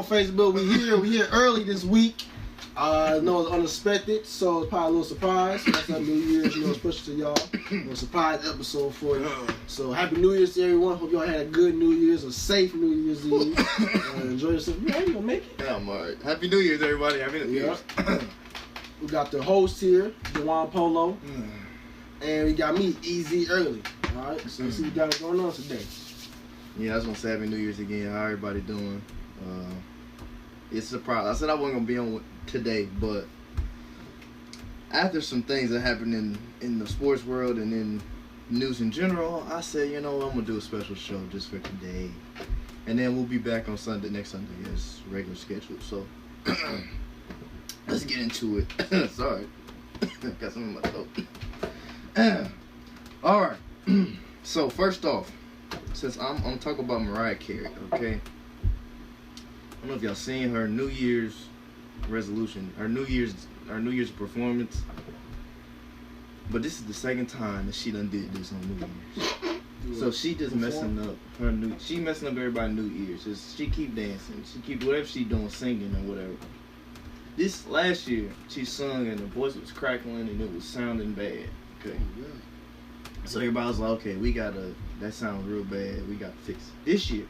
on Facebook. We here early this week. I know it's unexpected, so it's probably a little surprise. That's not New Year's, special to y'all. A surprise episode for you. So happy New Year's to everyone. Hope y'all had a good New Year's, a safe New Year's Eve. Enjoy yourself. You gonna make it? Yeah, I'm alright. Happy New Year's, everybody. Happy New Year's. We got the host here, Dewan Polo, and we got me, Easy Early. All right, so let's see what we got going on today. Yeah, I was gonna say Happy New Year's again. How everybody doing? It's a surprise. I said I wasn't gonna be on today, but after some things that happened in the sports world and in news in general, I said, I'm gonna do a special show just for today, and then we'll be back on next Sunday as regular schedule. So let's get into it. Sorry, got something in my throat. All right. So first off, since I'm talking about Mariah Carey, okay? I don't know if y'all seen her New Year's resolution, her New Year's performance, but this is the second time that she done did this on New Year's. So she just messing up everybody's New Year's. She keep dancing, she keep whatever she doing, singing or whatever. This last year she sung and the voice was crackling and it was sounding bad. Okay. So everybody was like, okay, that sounds real bad, we gotta fix it. This year,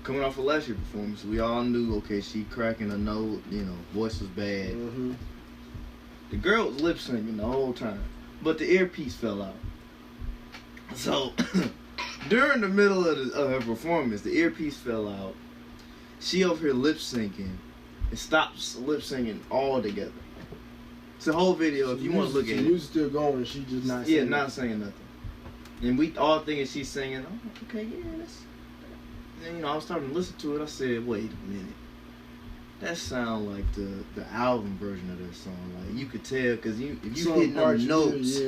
coming off of last year's performance, we all knew, okay, she cracking a note, voice was bad. Mm-hmm. The girl was lip syncing the whole time, but the earpiece fell out. So, during the middle of her performance, the earpiece fell out. She over here lip syncing and stops lip syncing altogether. It's a whole video if you want to look at it. The music's still going, she just not singing. Yeah, not saying nothing. And we all thinking she's singing, oh, okay, yeah, that's... And, I was starting to listen to it. I said, wait a minute. That sound like the album version of that song. Like, you could tell, because if you hitting them notes,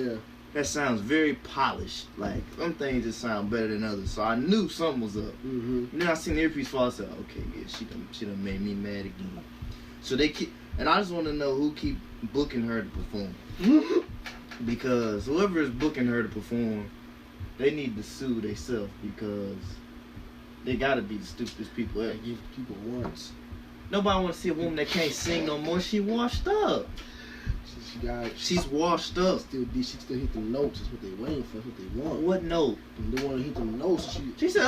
that sounds very polished. Like, them things just sound better than others. So I knew something was up. Mm-hmm. And then I seen the earpiece fall. I said, okay, yeah, she done made me mad again. So they keep, and I just want to know who keep booking her to perform. Because whoever is booking her to perform, they need to sue themselves, because they gotta be the stupidest people ever. Give people once. Nobody wanna see a woman that can't sing no more. She washed up. She's washed up. She still hit the notes. That's what they waiting for. That's what they want. What note? They want to hit the notes. She said,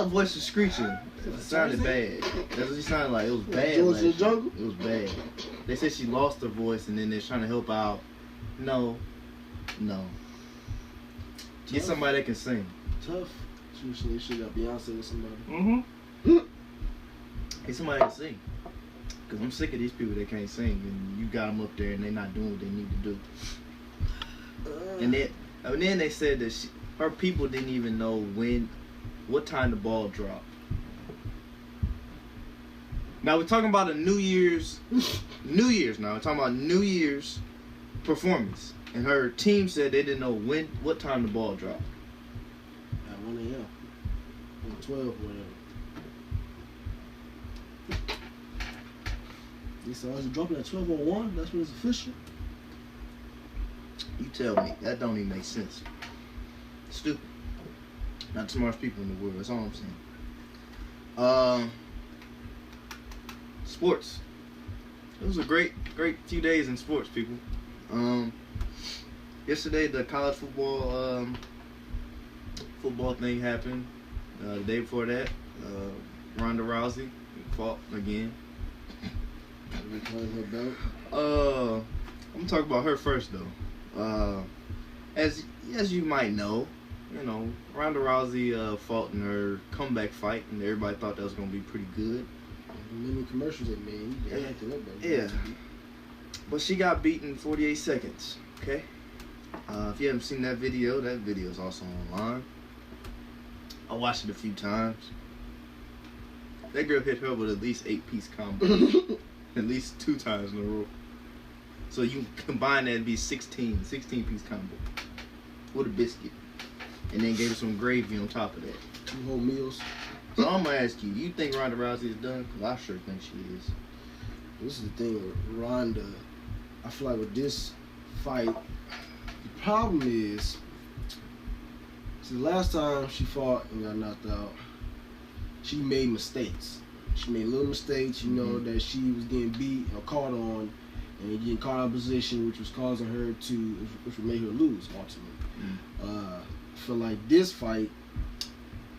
voice was screeching. It sounded bad. That's what she sounded like. It was bad. George the Jungle? It was bad. They said she lost her voice and then they're trying to help out. No. Get somebody that can sing. Tough. They should got Beyonce or somebody. Mm-hmm. Hey, somebody can sing. Because I'm sick of these people that can't sing. And you got them up there and they're not doing what they need to do. And then they said that her people didn't even know what time the ball dropped. Now we're talking about a New Year's now. We're talking about New Year's performance. And her team said they didn't know what time the ball dropped. At 1 a.m. or 12 or whatever. They said, oh, is it dropping at 12:01? That's when it's official? You tell me. That don't even make sense. Stupid. Not the smartest people in the world. That's all I'm saying. Sports. It was a great few days in sports, people. Yesterday, the college football thing happened. The day before that, Ronda Rousey fought again. Her belt. I'm gonna talk about her first though. As you might know, Ronda Rousey fought in her comeback fight, and everybody thought that was gonna be pretty good. Many commercials they made. Yeah. But she got beaten in 48 seconds. Okay. If you haven't seen that video is also online. I watched it a few times. That girl hit her with at least 8-piece combo. At least 2 times in a row. So you combine that, it'd be 16-piece combo. With a biscuit. And then gave her some gravy on top of that. 2 whole meals. So I'm gonna ask you think Ronda Rousey is done? Because I sure think she is. This is the thing with Ronda. I feel like with this fight, the problem is, the last time she fought and got knocked out, she made mistakes. She made little mistakes, you know, that she was getting beat or caught on, and getting caught out of position, which was causing her which would make her lose ultimately. I feel like this fight,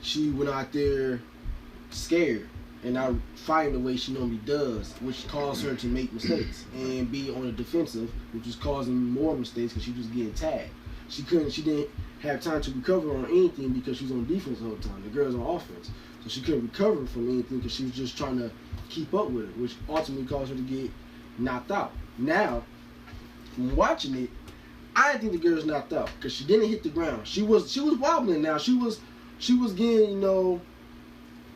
she went out there scared and not fighting the way she normally does, which caused her to make mistakes and be on the defensive, which was causing more mistakes because she was getting tagged. She didn't have time to recover on anything because she was on defense the whole time. The girl's on offense, so she couldn't recover from anything because she was just trying to keep up with it, which ultimately caused her to get knocked out. Now, from watching it, I didn't think the girl's knocked out because she didn't hit the ground. She was wobbling. Now she was getting, you know,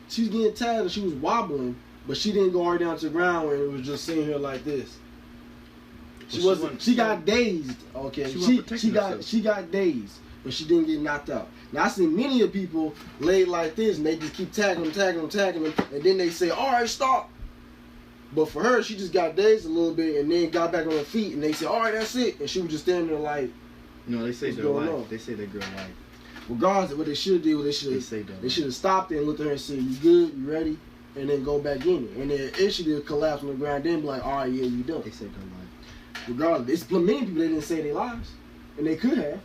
she was getting tagged and she was wobbling, but she didn't go all the way down to the ground where it was just sitting here like this. She got dazed. Okay, she got dazed, but she didn't get knocked out. Now I seen many of people laid like this and they just keep tagging them, and then they say, "All right, stop." But for her, she just got dazed a little bit and then got back on her feet, and they said, "All right, that's it," and she was just standing there like. No, they say their life. They say that girl life. Regardless of what they should do, they should have stopped it and looked at her and said, "You good? You ready?" And then go back in it. And then if she did collapse on the ground, then be like, "All right, yeah, you done." They say their life. Regardless, it's many people that didn't say their lives, and they could have.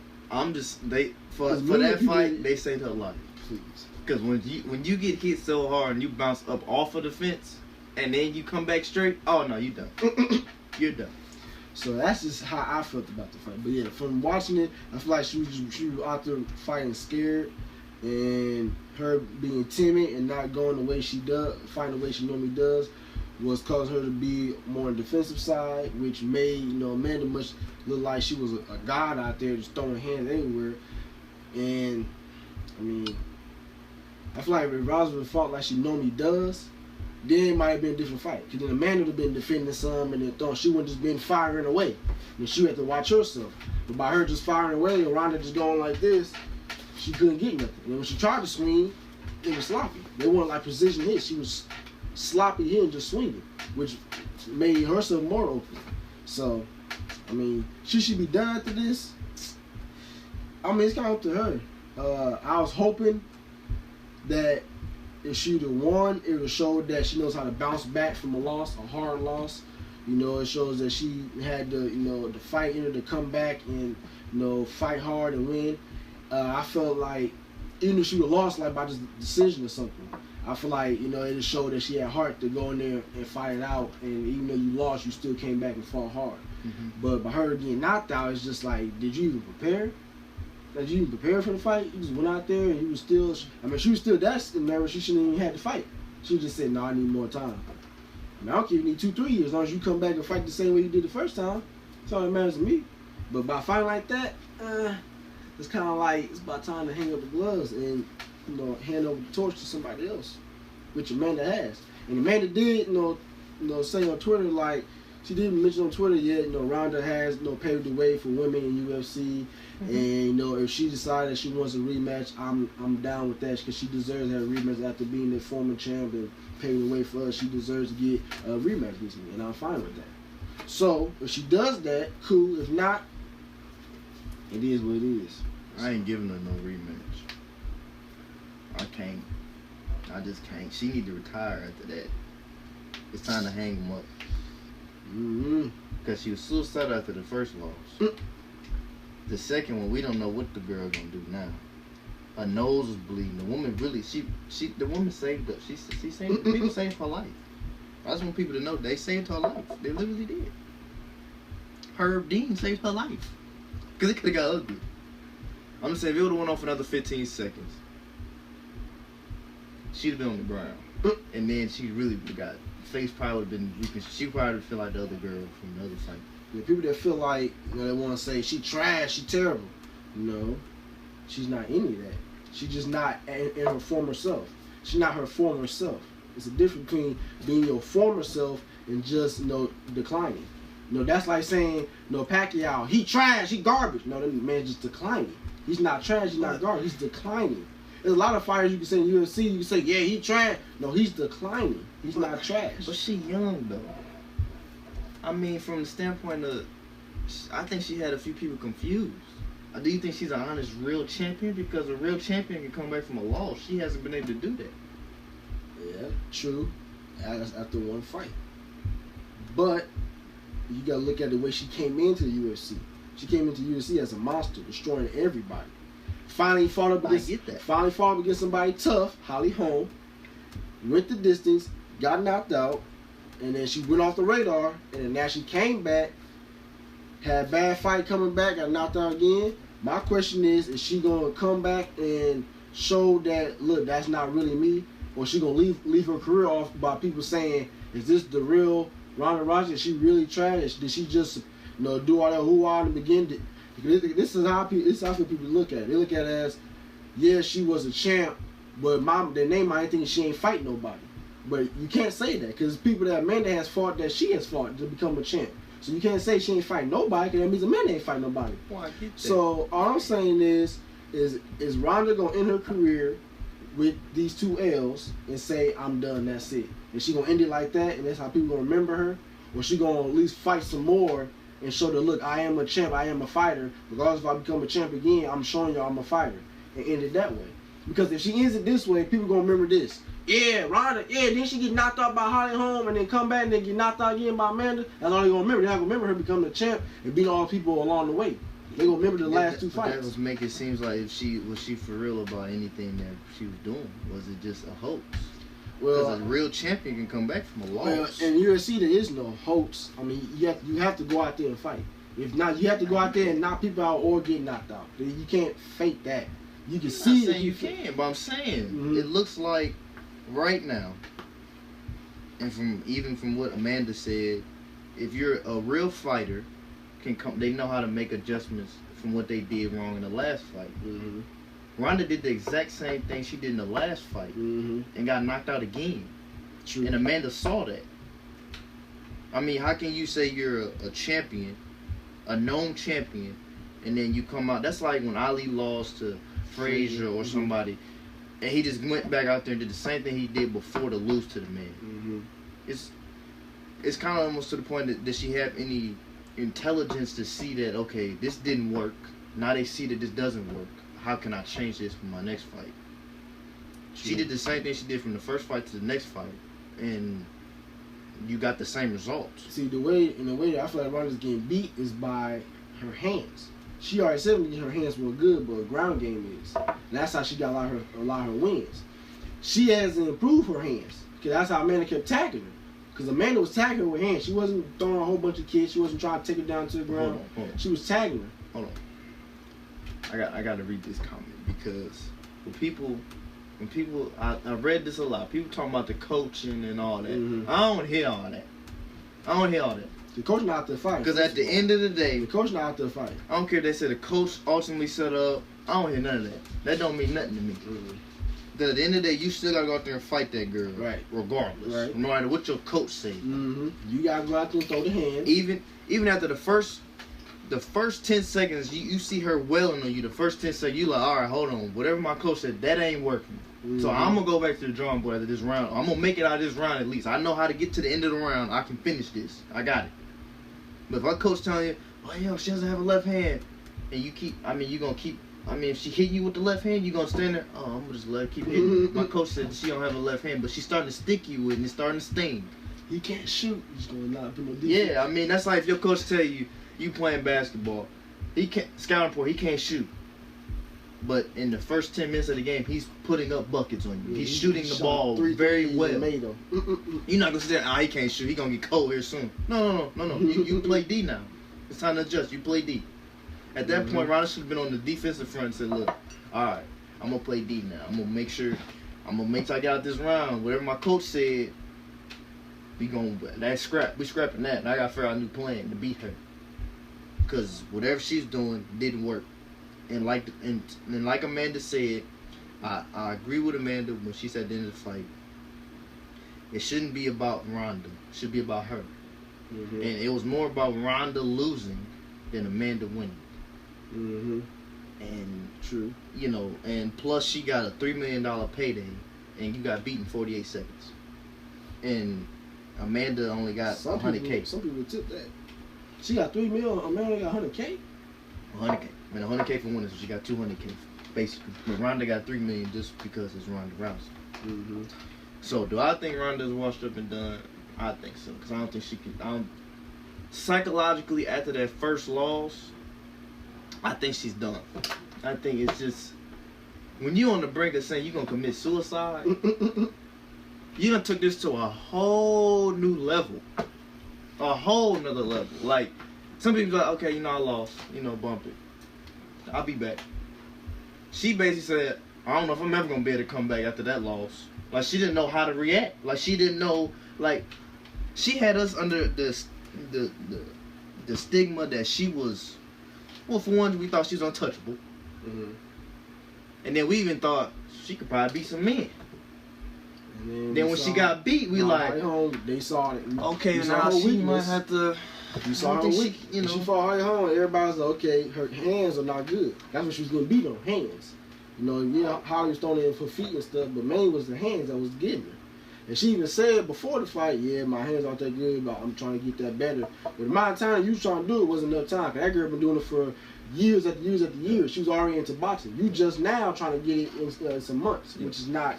For that fight, they saved her life. Please, because when you get hit so hard and you bounce up off of the fence, and then you come back straight, oh no, you done. You're done. So that's just how I felt about the fight. But yeah, from watching it, I feel like she was out there fighting scared, and her being timid and not going the way she does, fighting the way she normally does, was causing her to be more on the defensive side, which made, you know, Amanda much look like she was a god out there just throwing hands everywhere. And I mean, I feel like if Roosevelt fought like she normally does, then it might have been a different fight. Because then Amanda would have been defending some and then throwing. She wouldn't just been firing away. And she had to watch herself. But by her just firing away and Ronda just going like this, she couldn't get nothing. And when she tried to swing, it was sloppy. They weren't like precision hits. She was sloppy hitting, just swinging, which made herself more open. So, I mean, she should be done after this. I mean, it's kind of up to her. I was hoping that if she would have won, it would show that she knows how to bounce back from a loss, a hard loss. You know, it shows that she had the, you know, the fight in her to come back and, you know, fight hard and win. I felt like even if she would have lost, like by just decision or something, I feel like, you know, it just showed that she had heart to go in there and fight it out. And even though you lost, you still came back and fought hard. Mm-hmm. But by her getting knocked out, it's just like, did you even prepare? Did you even prepare for the fight? You just went out there and you was still, I mean, she was still that nervous. She shouldn't even have to fight. She just said, "No, I need more time." I mean, I don't care if you need 2-3 years. As long as you come back and fight the same way you did the first time, that's all that matters to me. But by fighting like that, it's kind of like it's about time to hang up the gloves and, you know, hand over the torch to somebody else, which Amanda has. And Amanda did, you know, say on Twitter, like, she didn't mention on Twitter yet, you know, Ronda has, you know, paved the way for women in UFC. Mm-hmm. And, you know, if she decided she wants a rematch, I'm down with that because she deserves to have a rematch after being the former champ and paving the way for us. She deserves to get a rematch against me, and I'm fine with that. So, if she does that, cool. If not, it is what it is. I ain't giving her no rematch. I can't. I just can't. She need to retire after that. It's time to hang him up. Mm-hmm. Because she was suicidal after the first loss. The second one, we don't know what the girl gonna do now. Her nose was bleeding. The woman really, the woman saved her. She saved, people saved her life. I just want people to know they saved her life. They literally did. Herb Dean saved her life. Because it could have got ugly. I'm gonna say if it would have went off another 15 seconds, she'd have been on the ground. And then she really would have got, face probably would have been, she probably would feel like the other girl from the other fight. Yeah, people that feel like, you know, they want to say she trash, she terrible. No, she's not any of that. She's just not in her former self. She's not her former self. It's a difference between being your former self and just, you know, declining. You know, that's like saying, you know, Pacquiao, he trash, he garbage. No, that man's just declining. He's not trash, he's not garbage, he's declining. There's a lot of fighters you can say in UFC, you can say, yeah, he trash. No, he's declining. He's not trash. But she young, though. I mean, from the standpoint of, I think she had a few people confused. Do you think she's an honest, real champion? Because a real champion can come back from a loss. She hasn't been able to do that. Yeah, true. after one fight. But you gotta look at the way she came into the UFC. She came into the UFC as a monster, destroying everybody. Finally fought up against somebody tough, Holly Holm. Went the distance, got knocked out, and then she went off the radar. And then now she came back, had a bad fight coming back, got knocked out again. My question is she gonna come back and show that, look, that's not really me, or she gonna leave her career off by people saying, is this the real Ronda Rousey? Is she really trash? Did she just do all that hoo-ha in the beginning? This is how people look at it. They look at it as, yeah, she was a champ, but their name might think she ain't fight nobody. But you can't say that, because people that Amanda has fought, that she has fought to become a champ. So you can't say she ain't fight nobody, because that means Amanda ain't fight nobody. Well, I get that. So all I'm saying is Ronda gonna end her career with these 2 L's and say, I'm done, that's it? Is she gonna end it like that, and that's how people gonna remember her? Or she gonna at least fight some more and show that, look, I am a champ, I am a fighter. Regardless if I become a champ again, I'm showing y'all I'm a fighter, and end it that way. Because if she ends it this way, people gonna remember this. Yeah, Ronda, then she get knocked out by Holly Holm and then come back and then get knocked out again by Amanda. That's all they gonna remember. They're not gonna remember her becoming the champ and beat all the people along the way. They gonna remember the last 2 fights. That was make it seem like was she for real about anything that she was doing? Was it just a hoax? Well, because a real champion can come back from a loss. Well, in UFC there is no hoax. I mean, you have to go out there and fight. If not, you have to go out there and knock people out or get knocked out. You can't fake that. You can see it. You can, but I'm saying it looks like right now, and from what Amanda said, if you're a real fighter, they know how to make adjustments from what they did wrong in the last fight. Ronda did the exact same thing she did in the last fight and got knocked out again. True. And Amanda saw that. I mean, how can you say you're a champion, a known champion, and then you come out? That's like when Ali lost to Frazier or somebody, and he just went back out there and did the same thing he did before to lose to the man. It's kind of almost to the point that does she have any intelligence to see that, okay, this didn't work. Now they see that this doesn't work. How can I change this for my next fight? She did the same thing she did from the first fight to the next fight, and you got the same results. See, the way that I feel like Ronda's getting beat is by her hands. She already said her hands were good, but her ground game is. And that's how she got a lot of her wins. She hasn't improved her hands, because that's how Amanda kept tagging her. Because Amanda was tagging her with hands. She wasn't throwing a whole bunch of kicks. She wasn't trying to take her down to the ground. Hold on. She was tagging her. Hold on. I got to read this comment, because when people, I read this a lot. People talking about the coaching and all that. I don't hear all that. The coach not out there fighting. Because at the end of the day, the coach not out there fighting. I don't care if they say the coach ultimately set up. I don't hear none of that. That don't mean nothing to me. Because at the end of the day, you still got to go out there and fight that girl. Right. Regardless. Right. No matter what your coach say. You got to go out there and throw the hands. Even after the first 10 seconds, you see her wailing on you. The first 10 seconds, you like, all right, hold on. Whatever my coach said, that ain't working. So I'm going to go back to the drawing board after this round. I'm going to make it out of this round at least. I know how to get to the end of the round. I can finish this. I got it. But if our coach telling you, oh, yo, she doesn't have a left hand, and you keep, if she hit you with the left hand, you going to stand there, oh, I'm going to just let her keep hitting. My coach said she don't have a left hand, but she's starting to stick you with it, and it's starting to sting. He can't shoot. He's going to not do no defense. Yeah, that's like if your coach tell you playing basketball, he can't, scouting report, he can't shoot. But in the first 10 minutes of the game, he's putting up buckets on you. He's shooting the ball very well. You're not going to say, he can't shoot. He's going to get cold here soon. No. You play D now. It's time to adjust. You play D. At that point, Ronda should have been on the defensive front and said, look, all right, I'm going to play D now. I'm going to make sure I get out this round. Whatever my coach said, we scrapping that. And I got to figure out a new plan to beat her. Because whatever she's doing didn't work. And like Amanda said, I agree with Amanda when she said at the end of the fight, it shouldn't be about Ronda. It should be about her. And it was more about Ronda losing than Amanda winning. And true. And plus she got a $3 million payday, and you got beaten 48 seconds. And Amanda only got $100K. Some people tip that. She got $3 million. Amanda got $100K. $100K. $100K for winning, so she got $200K basically. But Ronda got $3 million just because it's Ronda Rousey. So, do I think Ronda's washed up and done? I think so. Because I don't think she can... psychologically, after that first loss, I think she's done. I think it's just... When you on the brink of saying you're going to commit suicide, you done took this to a whole new level. A whole nother level. Like, some people like, okay, I lost. Bump it. I'll be back. She basically said, I don't know if I'm ever going to be able to come back after that loss. Like, she didn't know how to react. Like, she didn't know, like, she had us under the stigma that she was, well, for one, we thought she was untouchable. Mm-hmm. And then we even thought she could probably beat some men. And then when she got beat, we they saw it. Okay, now she might have to. You saw her weak. She fought her home. Everybody's like, okay, her hands are not good. That's what she was going to beat on, hands. Holly was throwing in for feet and stuff, but mainly was the hands that was getting her. And she even said before the fight, yeah, my hands aren't that good, but I'm trying to get that better. But the amount of time you was trying to do it wasn't enough time. Cause that girl been doing it for years after years after years. She was already into boxing. You just now trying to get it in some months, which is not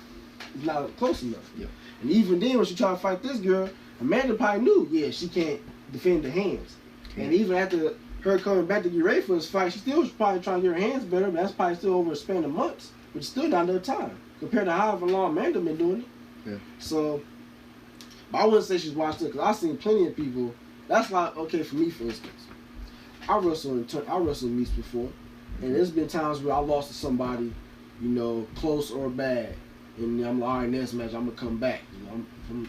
close enough. Yeah. And even then, when she tried to fight this girl, Amanda probably knew, yeah, she can't defend the hands. And even after her coming back to get ready for this fight, she still was probably trying to get her hands better, but that's probably still over a span of months, which is still not enough time compared to however long Amanda been doing it. Yeah. So, but I wouldn't say she's washed up, because I've seen plenty of people. That's like, okay, for me, for instance, I wrestled meets before, and there's been times where I lost to somebody, close or bad, and I'm like, all right, next match I'm gonna come back.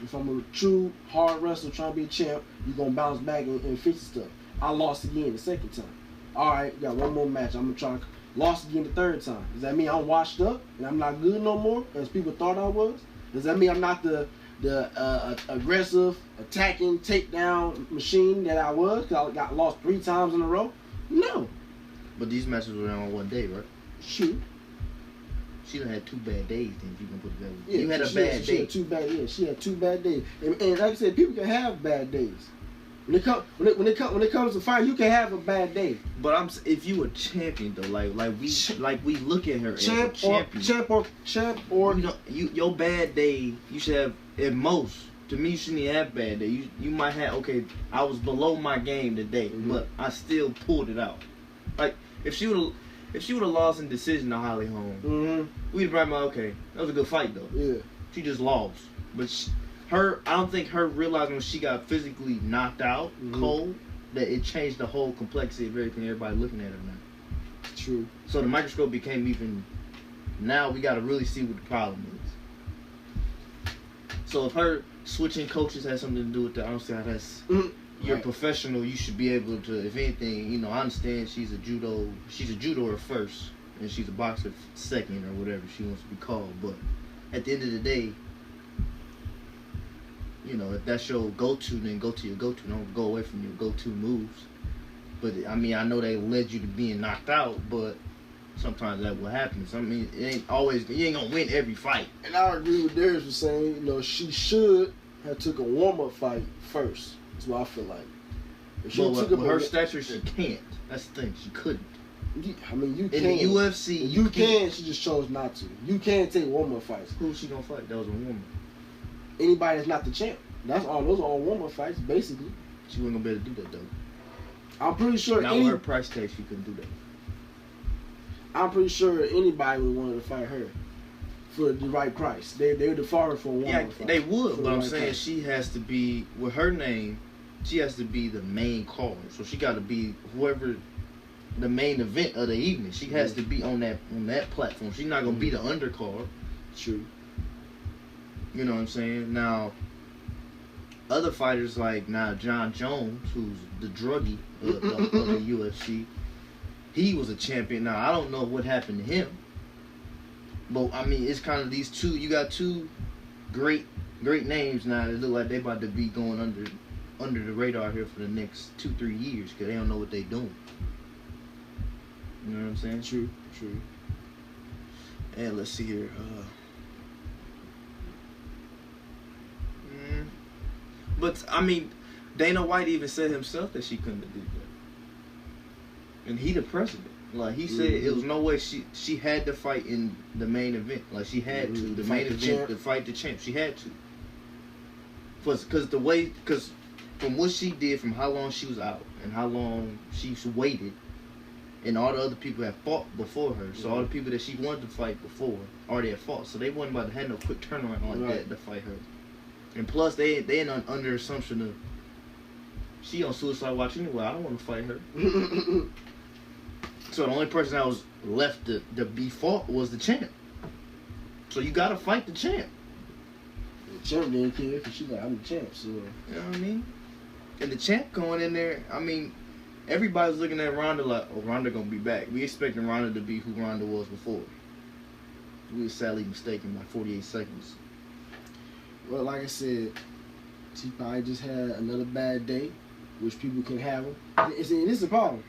If I'm a true hard wrestler trying to be a champ, you're gonna bounce back and fix stuff. I lost again the second time. All right, got one more match. I'm gonna try. Lost again the third time. Does that mean I'm washed up and I'm not good no more, as people thought I was? Does that mean I'm not the aggressive, attacking, takedown machine that I was because I got lost 3 times in a row? No. But these matches were on one day, right? Shoot. She done had 2 bad days, then, if you can put it that way. Yeah, you had a bad day. She had 2 bad days. And like I said, people can have bad days. When it comes to fight, you can have a bad day. But if you a champion though, like we look at her as a champion. Champ or your bad day, you should have at most. To me, you shouldn't even have bad day. You might have, okay, I was below my game today, but I still pulled it out. Like if she would have lost in decision to Holly Holm, we'd probably like, okay, that was a good fight though. Yeah, she just lost, but. I don't think her realizing when she got physically knocked out cold that it changed the whole complexity of everything. Everybody looking at her now. True. So the microscope became even. Now we got to really see what the problem is. So if her switching coaches has something to do with that, I don't see how that's. You're a professional. You should be able to. If anything, I understand she's a judoer first, and she's a boxer second, or whatever she wants to be called. But at the end of the day. If that's your go-to, then go to your go-to. Don't go away from your go-to moves. But, I know they led you to being knocked out, but sometimes that will happen. So, it ain't always, you ain't going to win every fight. And I agree with Darius for saying, she should have took a warm-up fight first. That's what I feel like. But with her stature, she can't. That's the thing. She couldn't. You can. In the UFC, you can. She just chose not to. You can take warm-up fights. Who was she going to fight? That was a woman. Anybody that's not the champ. That's all. Those are all warm-up fights, basically. She wasn't gonna be able to do that though. I'm pretty sure. Not with her price tag, she couldn't do that. I'm pretty sure anybody would want to fight her for the right price. They would defer her for a warm-up fight. They would. But I'm saying she has to be with her name. She has to be the main card. So she got to be whoever the main event of the evening. She has to be on that platform. She's not gonna be the undercard. True. You know what I'm saying? Now, other fighters like John Jones, who's the druggie of the UFC, he was a champion. Now, I don't know what happened to him. But, it's kind of these 2. You got 2 great names now that look like they about to be going under the radar here for the next 2-3 years because they don't know what they doing. You know what I'm saying? True. And let's see here. But, Dana White even said himself that she couldn't do that. And he the president. Like he said, it was no way she had to fight in the main event. Like she had to the main event to fight the champ. She had to. Because from what she did, from how long she was out and how long she's waited, and all the other people have fought before her. So all the people that she wanted to fight before already had fought. So they wasn't about to have no quick turnaround like that to fight her. And plus, they ain't under assumption of she on suicide watch anyway. I don't want to fight her. So the only person that was left to be fought was the champ. So you gotta fight the champ. The champ didn't care because she like, I'm the champ, so. You know what I mean? And the champ going in there, I mean, everybody's looking at Ronda like, oh, Ronda gonna be back. We expecting Ronda to be who Ronda was before. We were sadly mistaken by 48 seconds. Well, like I said, she probably just had another bad day, which people can have them. And this is the problem.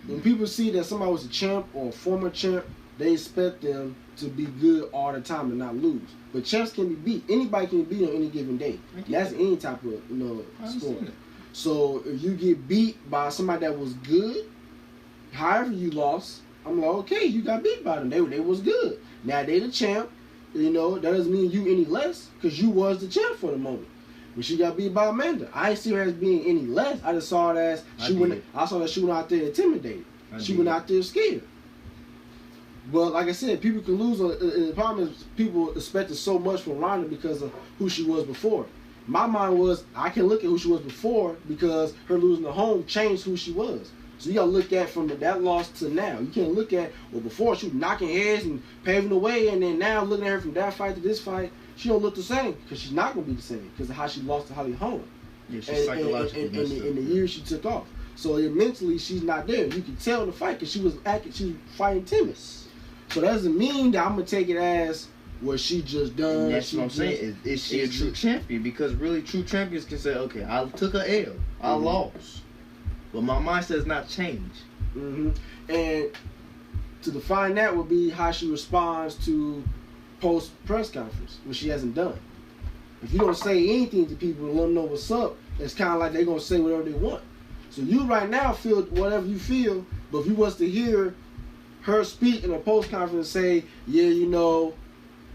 When people see that somebody was a champ or a former champ, they expect them to be good all the time and not lose. But champs can be beat. Anybody can be beat on any given day. That's any type of sport. So if you get beat by somebody that was good, however you lost, I'm like, okay, you got beat by them. They was good. Now they the champ. That doesn't mean you any less because you was the champ for the moment. When she got beat by Amanda, I ain't see her as being any less. I just saw it as I saw that she went out there intimidated. She went out there scared. But like I said, people can lose. The problem is people expected so much from Ronda because of who she was before. My mind was I can look at who she was before because her losing the home changed who she was. So you gotta look at from that loss to now. You can't look at before she was knocking heads and paving the way, and then now looking at her from that fight to this fight. She don't look the same because she's not gonna be the same because of how she lost to Holly Holm. Yeah, she's psychologically in the years she took off. So mentally she's not there. You can tell in the fight because she was fighting timid. So that doesn't mean that I'm gonna take it as what she just done. And that's what I'm saying. Is she a true champion? Because really, true champions can say, okay, I took an L, I lost, but my mindset has not changed. And to define that would be how she responds to post press conference, which she hasn't done. If you don't say anything to people and let them know what's up, it's kind of like they're gonna say whatever they want. So you right now feel whatever you feel, but if you was to hear her speak in a post conference and say, yeah,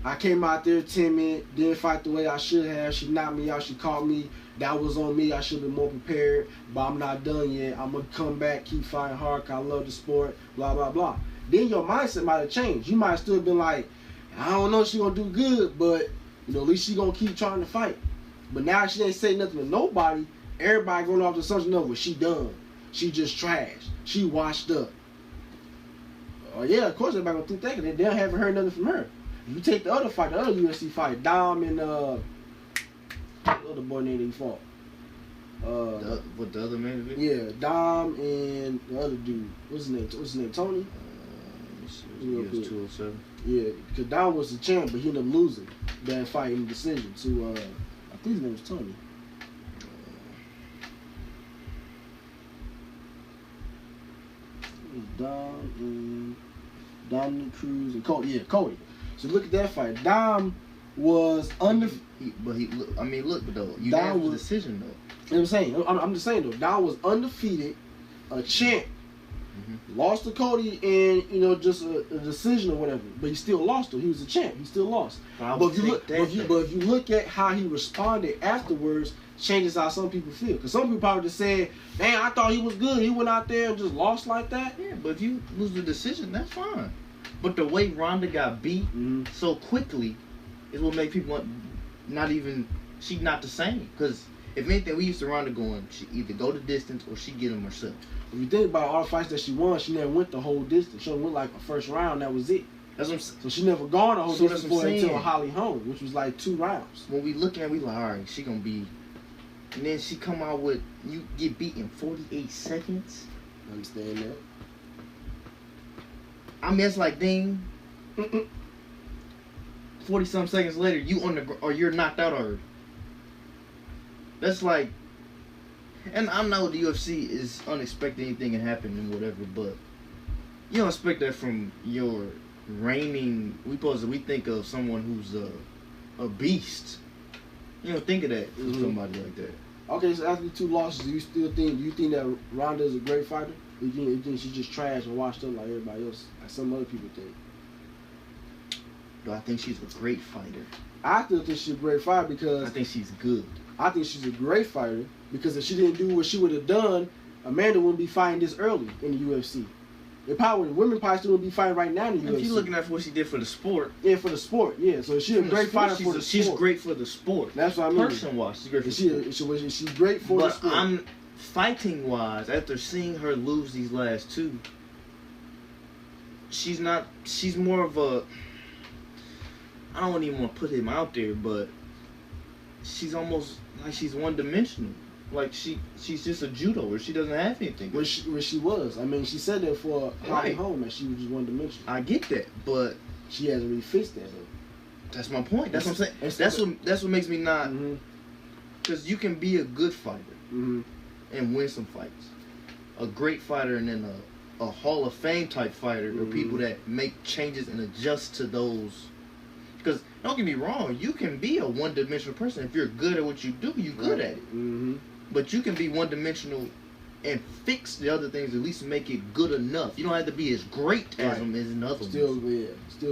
I came out there timid, didn't fight the way I should have. She knocked me out, she caught me. That was on me. I should have been more prepared, but I'm not done yet. I'm gonna come back, keep fighting hard, 'cause I love the sport, blah, blah, blah. Then your mindset might have changed. You might have still been like, I don't know if she's gonna do good, but at least she's gonna keep trying to fight. But now she ain't say nothing to nobody. Everybody going off the assumption of what she done. She just trashed. She washed up. Oh yeah, of course everybody gonna think that because they haven't heard nothing from her. If you take the other fight, the other UFC fight, Dom and the other boy name he fought. What the other man? Yeah, Dom and the other dude. What's his name? Tony? He was 207. Yeah, because Dom was the champ, but he ended up losing that fight in the decision to, I think his name was Tony. It was Dom and Dominic Cruz and Cody. Yeah, Cody. So look at that fight. Dom was undefeated. Look though. You didn't have the decision though. You know what I'm saying? I'm just saying though. Dom was undefeated, a champ. Lost to Cody and just a decision or whatever, but he still lost though. He was a champ. He still lost. But if you look at how he responded afterwards, changes how some people feel. Because some people probably just said, "Man, I thought he was good. He went out there and just lost like that." Yeah, but if you lose the decision, that's fine. But the way Ronda got beat so quickly is what make people want she's not the same. Because if anything, we used to Ronda going, she either go the distance or she get him herself. If you think about all the fights that she won, she never went the whole distance. She only went like a first round, that was it. That's what I'm saying. So she never gone the whole distance until Holly Holm, which was like 2 rounds. When we look at it, we like, all right, she gonna be. And then she come out with, you get beat in 48 seconds. Understand that? I mean, it's like, ding. 40-some seconds later, you're knocked out already. That's like, and I know the UFC is unexpected, anything can happen and whatever, but you don't expect that from your reigning. We think of someone who's a beast. You don't think of that from somebody like that. Okay, so after the 2 losses, do you think that Ronda is a great fighter? You think she's just trash and washed up like everybody else, like some other people think? Do I think she's a great fighter? I still think she's a great fighter because I think she's good. I think she's a great fighter because if she didn't do what she would have done, Amanda wouldn't be fighting this early in the UFC. Women probably still wouldn't be fighting right now in the UFC. If you're looking at what she did for the sport. Yeah, for the sport. Yeah, so she's a great fighter for the sport. She's great for the sport. That's what I mean. Person-wise, she's great for the sport. She's great for the sport. But fighting-wise, after seeing her lose these last two, she's more of a, I don't even want to put him out there, but she's almost like she's one-dimensional. Like she's just a judoer. She doesn't have anything. Where she was. I mean, she said that for Holly Holm that she was just one-dimensional. I get that, but she hasn't really fixed that though. That's my point. That's what I'm saying. That's what makes me not. Because you can be a good fighter and win some fights. A great fighter and then a Hall of Fame type fighter or people that make changes and adjust to those. Because don't get me wrong, you can be a one-dimensional person. If you're good at what you do, you're good at it. But you can be one-dimensional and fix the other things, at least make it good enough. You don't have to be as great as them as another one.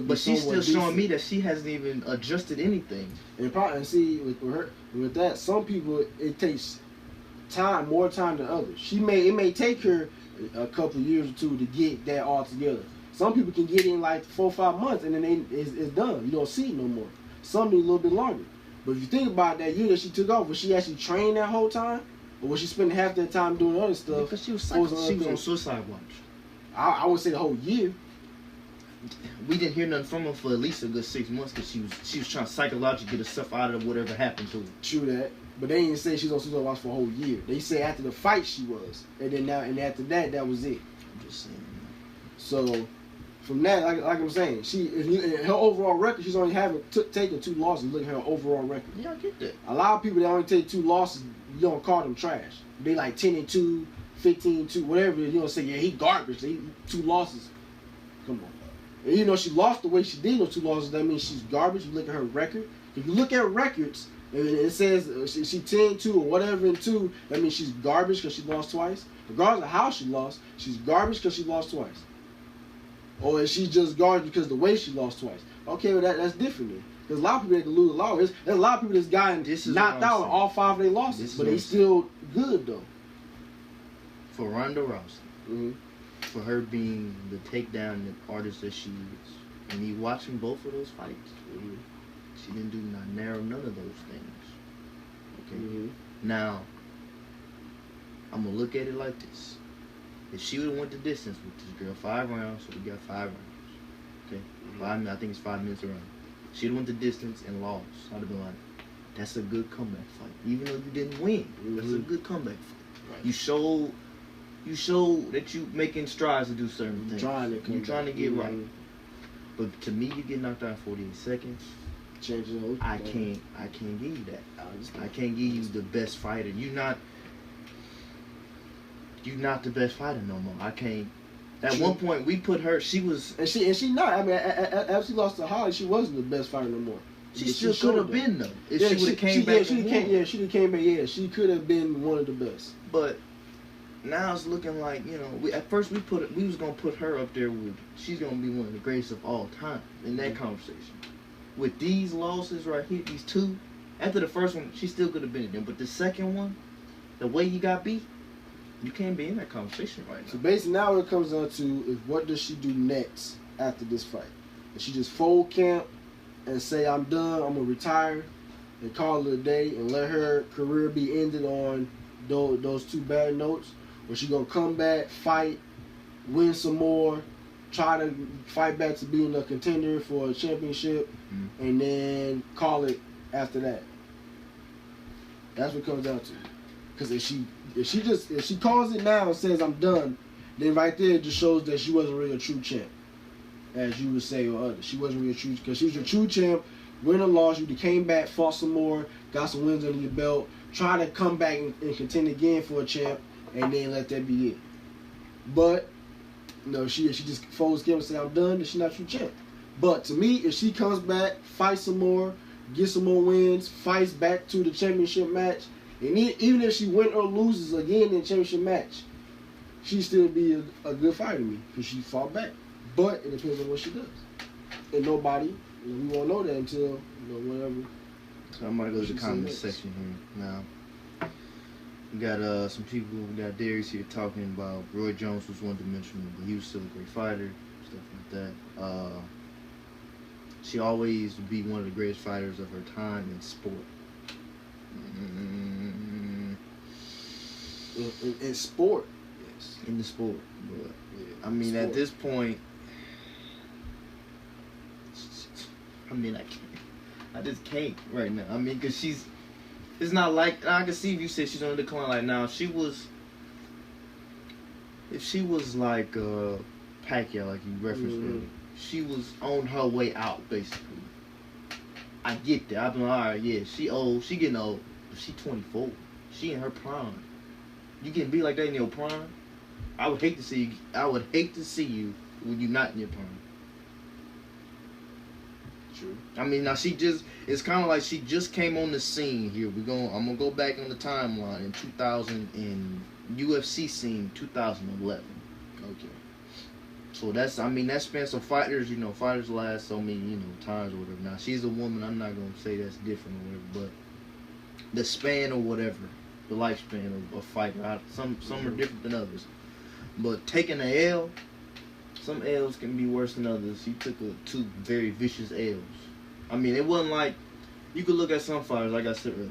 But she's still showing me that she hasn't even adjusted anything. And see, with that, some people, it takes more time than others. It may take her a couple of years or two to get that all together. Some people can get in like 4 or 5 months and then it's done. You don't see it no more. Some need a little bit longer. But if you think about that year that she took off, was she actually trained that whole time? Or was she spending half that time doing other stuff? Because she was on suicide watch. I would say the whole year. We didn't hear nothing from her for at least a good 6 months because she was trying to psychologically get herself out of whatever happened to her. True that. But they didn't say she was on suicide watch for a whole year. They said after the fight she was. And after that was it. I'm just saying. So from that, like I'm saying, her overall record, she's only taken 2 losses. Look at her overall record. Yeah, I get that. A lot of people that only take 2 losses, you don't call them trash. They like 10-2, 15-2, whatever. You don't say, yeah, he garbage. He 2 losses. Come on. And she lost the way she did those 2 losses. That means she's garbage. You look at her record. If you look at records and it says she 10-2 or whatever in 2, that means she's garbage because she lost twice. Regardless of how she lost, she's garbage because she lost twice. Or is she just garbage because the way she lost twice? Okay, well that's different then. There's a lot of people that can lose a lot. There's a lot of people that's gotten knocked out in all 5 of their losses, but they still good though. For Ronda Rousey, for her being the takedown artist that she is, and me watching both of those fights, she didn't do none of those things. Okay. Now, I'm gonna look at it like this. If she would have went the distance with this girl, 5 rounds, so we got 5 rounds. Okay? I think it's 5 minutes around. She'd have went the distance and lost. I'd have been like, that's a good comeback fight. Even though you didn't win, that's a good comeback fight. Right. You show that you making strides to do certain things. You're trying to get right. But to me, you get knocked out in 48 seconds. I can't give you that. I can't give you the best fighter. You're not the best fighter no more. I can't. At one point, we put her. She was, and she not. I mean, after she lost to Holly, she wasn't the best fighter no more. She still could have been though. If she would have came back. She came back. Yeah, she could have been one of the best. But now it's looking like at first we was gonna put her up there with. She's gonna be one of the greatest of all time in that conversation. With these losses right here, these 2. After the first one, she still could have been in there. But the second one, the way you got beat. You can't be in that conversation right now. So basically now what it comes down to is what does she do next after this fight? Does she just fold camp and say, I'm done, I'm going to retire and call it a day and let her career be ended on those 2 bad notes? Or she going to come back, fight, win some more, try to fight back to being a contender for a championship, and then call it after that? That's what it comes down to. Because if she calls it now and says I'm done, then right there it just shows that she wasn't really a true champ, as you would say or others. She wasn't really a true, because she was a true champ. Win or loss, you came back, fought some more, got some wins under your belt, try to come back and contend again for a champ, and then let that be it. But she just folds camp and says I'm done, then she's not a true champ. But to me, if she comes back, fights some more, gets some more wins, fights back to the championship match. And even if she wins or loses again in the championship match, she'd still be a good fighter to me because she fought back. But it depends on what she does. And nobody, we won't know that until whatever. So I'm gonna go to the comment section here now. We got some people. We got Darius here talking about Roy Jones was one-dimensional, but he was still a great fighter, stuff like that. She always would be one of the greatest fighters of her time in sport. In sport, yes. In the sport, but yeah, I mean, sport. at this point, I mean, I just can't right now. I mean, cause it's not like I can see if you said she's on the decline. Like now, if she was like Pacquiao, like you referenced earlier, she was on her way out basically. I get that. I've been like, all right, yeah, she old, she getting old, but she 24, she in her prime. You can be like that in your prime. I would hate to see you when you're not in your prime. True. I mean, now it's kind of like she just came on the scene here. I'm gonna go back on the timeline in 2000 in UFC scene 2011. Okay. So that span. So fighters last so many times or whatever. Now she's a woman. I'm not gonna say that's different or whatever, but the span or whatever, the lifespan of a fighter. Some are different than others. But taking an L, some L's can be worse than others. She took two very vicious L's. I mean, it wasn't like you could look at some fighters, like I said earlier.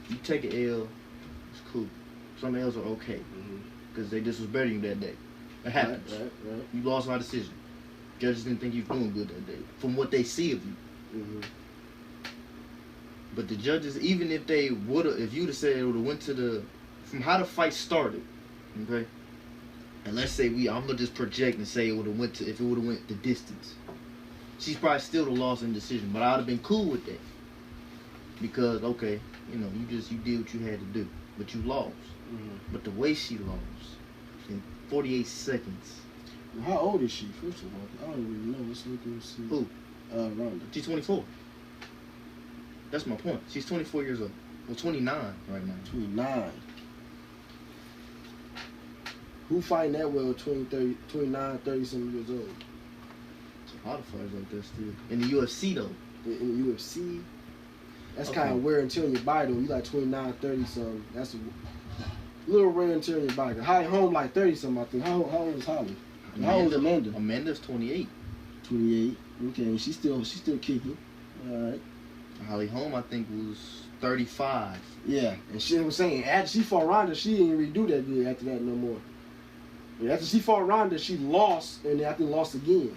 You take an L, it's cool. Some L's are okay because they just was better than you that day. It happens. Right. You lost by decision. Judges didn't think you were doing good that day from what they see of you. Mm-hmm. But the judges, even if you'd have said it would have went to from how the fight started, okay. And let's say I'm gonna just project and say if it would have went the distance, she's probably still the loss in decision. But I'd have been cool with that because okay, you did what you had to do, but you lost. Mm-hmm. But the way she lost in 48 seconds. How old is she? First of all, I don't really know. Let's look and see. Who? Ronda. She's 24. That's my point. She's 24 years old. Well, 29 right now. 29. Who fighting that well 29, 30-something years old? A lot of fighters like that still. In the UFC, though. In the UFC? That's Okay. kind of wear and tear on your body, though. You like 29, 30-something. That's a little wear and tear on your body. Holly Holm like 30-something, I think. How old is Holly? How old is Amanda? Amanda's 28. 28. Okay, she's still kicking. All right. Holly Holm, I think, was 35. Yeah, and she was saying after she fought Ronda, she didn't really do that good after that no more. And after she fought Ronda, she lost, and then I think lost again.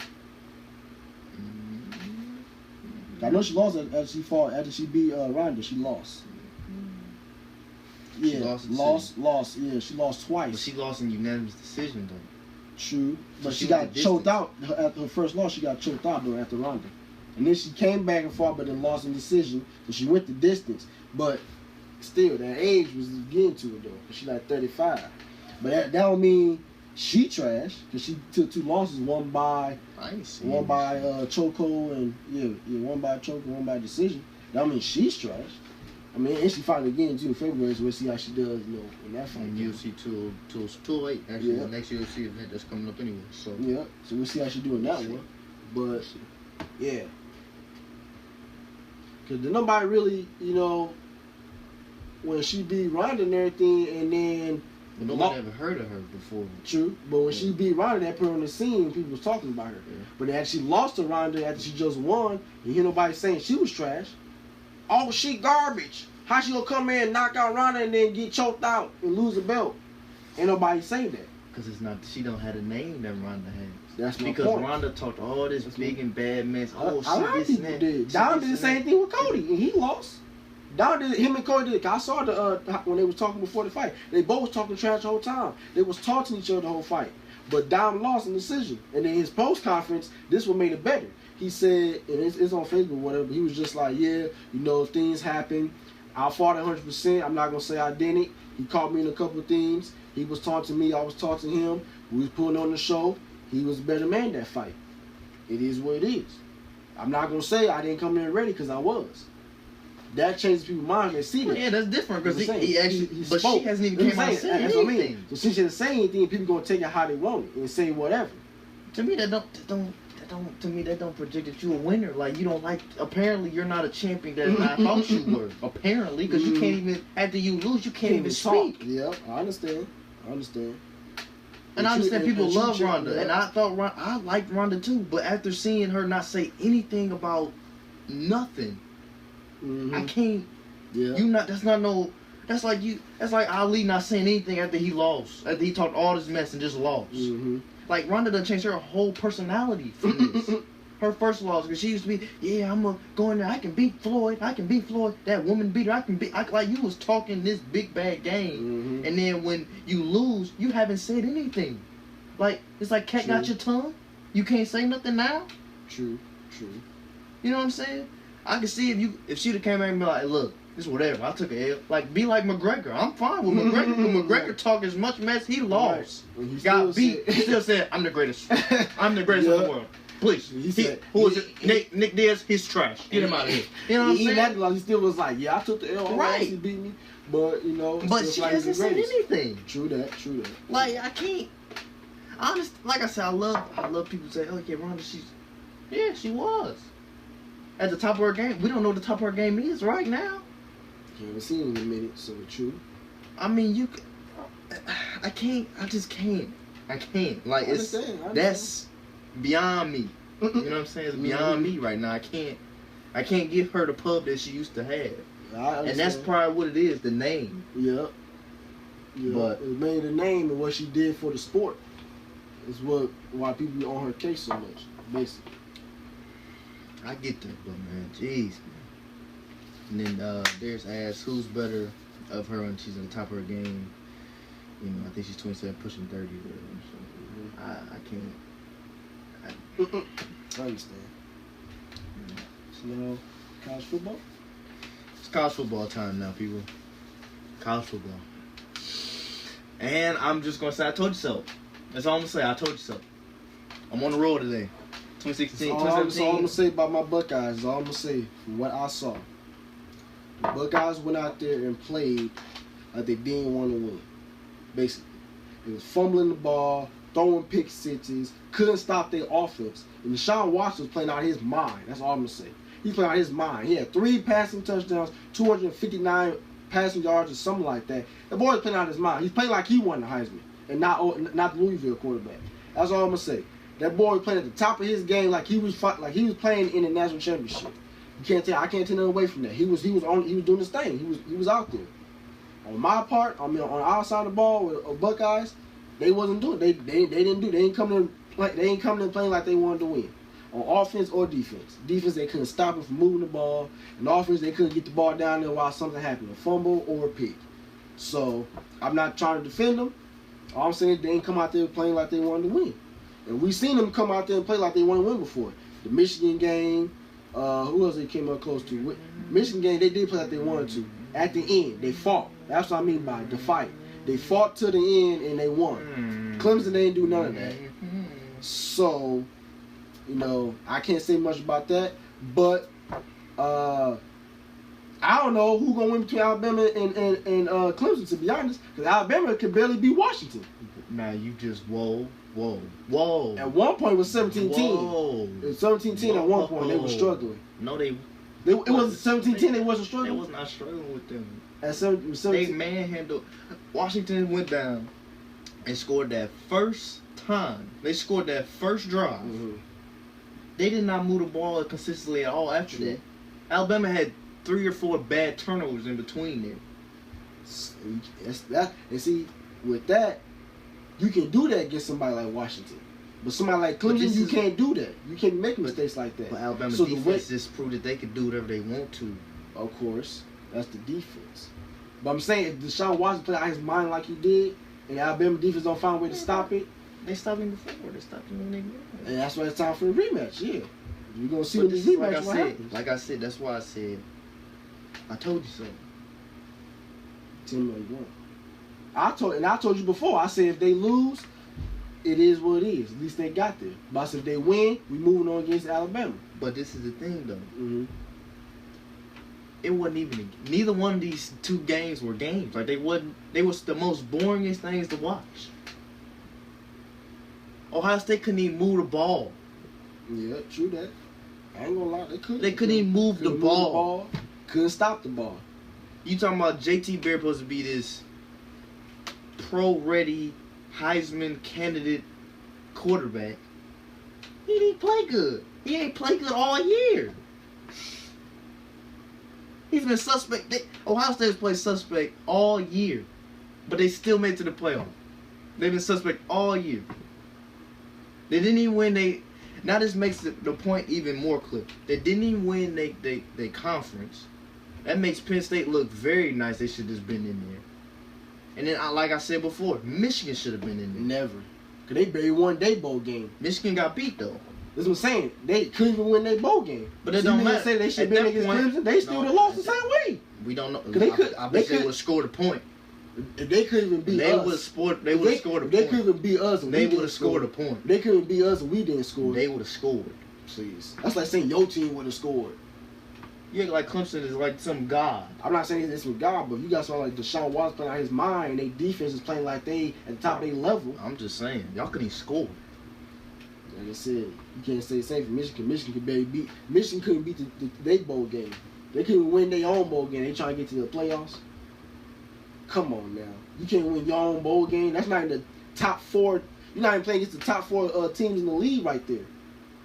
Mm-hmm. I know she lost after she beat Ronda. She lost. Yeah, lost. Yeah, she lost twice. But she lost in unanimous decision, though. True, but So she got choked out. After her first loss, she got choked out though after Ronda. And then she came back and fought, but then lost in decision. So she went the distance. But still, that age was getting to her though. She like 35. But that don't mean she trash, because she took 2 losses, one by chokehold and one by choke and one by decision. That don't mean she's trash. I mean, and she fighting again too in February, so we'll see how she does, in that fight. In UFC 208, actually, the next UFC event that's coming up anyway. So yeah, so we'll see how she do in that one. But yeah, because nobody really, when she beat Ronda and everything, and then nobody ever heard of her before. True, but when she beat Ronda, that put her on the scene, people was talking about her. Yeah. But then she lost to Ronda after she just won, and hear nobody saying she was trash. Oh, she garbage. How she gonna come in and knock out Ronda and then get choked out and lose the belt? Ain't nobody saying that. Because she don't have a name that Ronda has. That's my because point. Ronda talked all this big and bad mess. Oh, a lot of people did. Don did the same thing with Cody, and he lost. Don did. Him and Cody did. I saw when they was talking before the fight. They both was talking trash the whole time. They was taunting each other the whole fight. But Dom lost in decision. And in his post conference, this what made it better. He said, and it's on Facebook or whatever, but he was just like, yeah, things happen. I fought 100%. I'm not going to say I didn't. He caught me in a couple of things. He was taunting me. I was taunting him. We was putting on the show. He was a better man that fight. It is what it is. I'm not going to say I didn't come in ready because I was. that changes people's mind. They see that. Yeah, that's different because he actually, he but spoke. she hasn't even came out and said That's what I mean. anything. So since she didn't say anything, people gonna take it how they want it and say whatever. To me, that don't project that you a winner. Like you don't like. Apparently, you're not a champion that I thought you were. Apparently, because you can't even after you lose, you can't even speak. Yeah, I understand. And I understand people love Ronda, yeah. and I liked Ronda too. But after seeing her not say anything about nothing, I can't. Yeah. That's not no. That's like you. That's like Ali not saying anything after he lost. After he talked all this mess and just lost. Like Ronda done changed her whole personality from this. Her first loss, because she used to be, yeah, I'm gonna go in there. I can beat Floyd. That woman beater. Like you was talking this big bad game, and then when you lose, you haven't said anything. Like it's like cat got your tongue. You can't say nothing now. True. You know what I'm saying? I can see if she'd have came back and be like, look, it's whatever. I took a L. Like be like McGregor. I'm fine with McGregor. When McGregor talk as much mess, he lost. Right. He got beat. He still said, I'm the greatest. I'm the greatest in the world. Please. Who is it? Nick Diaz, he's trash. Get him out of here. You know what I'm saying? That, he still was like, yeah, I took the L. Right. He beat me. But, you know. But she hasn't said anything. True that. Like, I can't. Like I said, I love people say, oh, yeah, Ronda, she was. At the top of her game. We don't know what the top of her game is right now. You haven't seen it in a minute, so true. I mean, I just can't. I can't. Like, I understand. That's beyond me. You know what I'm saying? It's beyond me right now. I can't give her the pub that she used to have. And that's probably what it is, the name. Yeah. But it made the name and what she did for the sport is why people be on her case so much, basically. I get that, but man, jeez, man. And then there's asked who's better of her when she's on the top of her game. You know, I think she's 27, pushing 30. So I can't. I understand. So now, college football? It's college football time now, people. College football. And I'm just going to say, I told you so. That's all I'm going to say. I told you so. I'm on the road today. 2016, 2017. That's all I'm going to say about my Buckeyes. That's all I'm going to say from what I saw. The Buckeyes went out there and played like they didn't want to win. Basically. They was fumbling the ball, throwing pick sixes, couldn't stop their offense. And Deshaun Watson was playing out of his mind. That's all I'm going to say. He's playing out of his mind. He had 3 passing touchdowns, 259 passing yards or something like that. The boy was playing out of his mind. He's playing like he won the Heisman and not the Louisville quarterback. That's all I'm going to say. That boy was playing at the top of his game like he was playing in the national championship. I can't take nothing away from that. He was doing his thing. He was out there. On my part, on our side of the ball with Buckeyes, they wasn't doing it. They ain't coming in playing like they wanted to win. On offense or defense. Defense, they couldn't stop him from moving the ball. And offense, they couldn't get the ball down there while something happened, a fumble or a pick. So I'm not trying to defend them. All I'm saying is they ain't come out there playing like they wanted to win. And we seen them come out there and play like they want to win before. The Michigan game, who else they came up close to? Michigan game, they did play like they wanted to. At the end, they fought. That's what I mean by the fight. They fought to the end and they won. Clemson, they didn't do none of that. So, you know, I can't say much about that. But I don't know who's going to win between Alabama and Clemson, to be honest. Because Alabama could barely beat Washington. Now, you just, whoa. At one point, it was 17-10. It was 17-10 at one point. They were struggling. No, it was 17-10. They wasn't struggling. They was not struggling with them. At 17, they manhandled. Washington went down and scored that first time. They scored that first drive. They did not move the ball consistently at all after that. Alabama had 3 or 4 bad turnovers in between there. And see, with that, you can do that against somebody like Washington. But somebody like Clemson, you can't do that. You can't make mistakes like that. But Alabama's defense just proved that they could do whatever they want to. Of course. That's the defense. But I'm saying, if Deshaun Watson played out his mind like he did, and Alabama defense don't find a way to stop it. They stopped him before. They stopped him when they won. And that's why it's time for a rematch, yeah. We're going to see this rematch what happens. Like I said, that's why I said, I told you so. Tell me what you want. I told you before, I said if they lose, it is what it is. At least they got there. But if they win, we moving on against Alabama. But this is the thing, though. it wasn't even. Neither one of these two games were games. Like they wasn't. They was the most boringest things to watch. Ohio State couldn't even move the ball. Yeah, true that. I ain't gonna lie, They couldn't even move the ball. Couldn't stop the ball. You talking about JT Barrett supposed to be this pro-ready Heisman candidate quarterback? He didn't play good. He ain't played good all year. He's been suspect. Ohio State has played suspect all year, but they still made it to the playoff. They've been suspect all year. They didn't even win. Now this makes the point even more clear. They didn't even win they conference. That makes Penn State look very nice. They should have just been in there. And then, like I said before, Michigan should have been in there. Never. Because they barely won their bowl game. Michigan got beat, though. That's what I'm saying. They couldn't even win their bowl game. But it don't matter. Say they should have been against Clemson. They still would have lost the same way. We don't know. I bet they would have scored a point. If they couldn't even beat us. They would have scored a point. They couldn't even beat us. They would have scored a point. They couldn't beat us and we didn't score. They would have scored. Please. That's like saying your team would have scored. You act like Clemson is like some god. I'm not saying it's with God, but if you got something like Deshaun Watson playing out his mind, and their defense is playing like they at the top of their level. I'm just saying, y'all couldn't even score. Like I said, you can't say the same for Michigan. Michigan could barely beat. Michigan couldn't beat their bowl game. They couldn't win their own bowl game. They trying to get to the playoffs. Come on now, you can't win your own bowl game. That's not in the top four. You're not even playing against the top four teams in the league right there.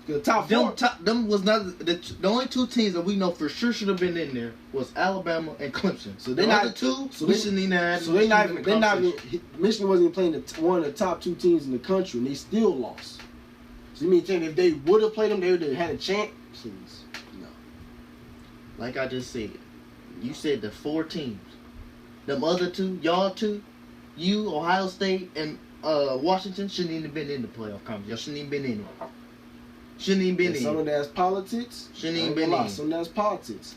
The top four. Them was not the only two teams that we know for sure should have been in there was Alabama and Clemson. So they're not two. So we shouldn't even have. So they're not even. Michigan wasn't even playing one of the top two teams in the country, and they still lost. So you mean tell me if they would have played them, they would have had a chance? Please, no. Like I just said, you said the four teams. Them other two, y'all two, you, Ohio State, and Washington shouldn't even have been in the playoff conference. Y'all shouldn't even been in it. Shouldn't even been in. Some of that's politics. Shouldn't even been in. Some of that's politics.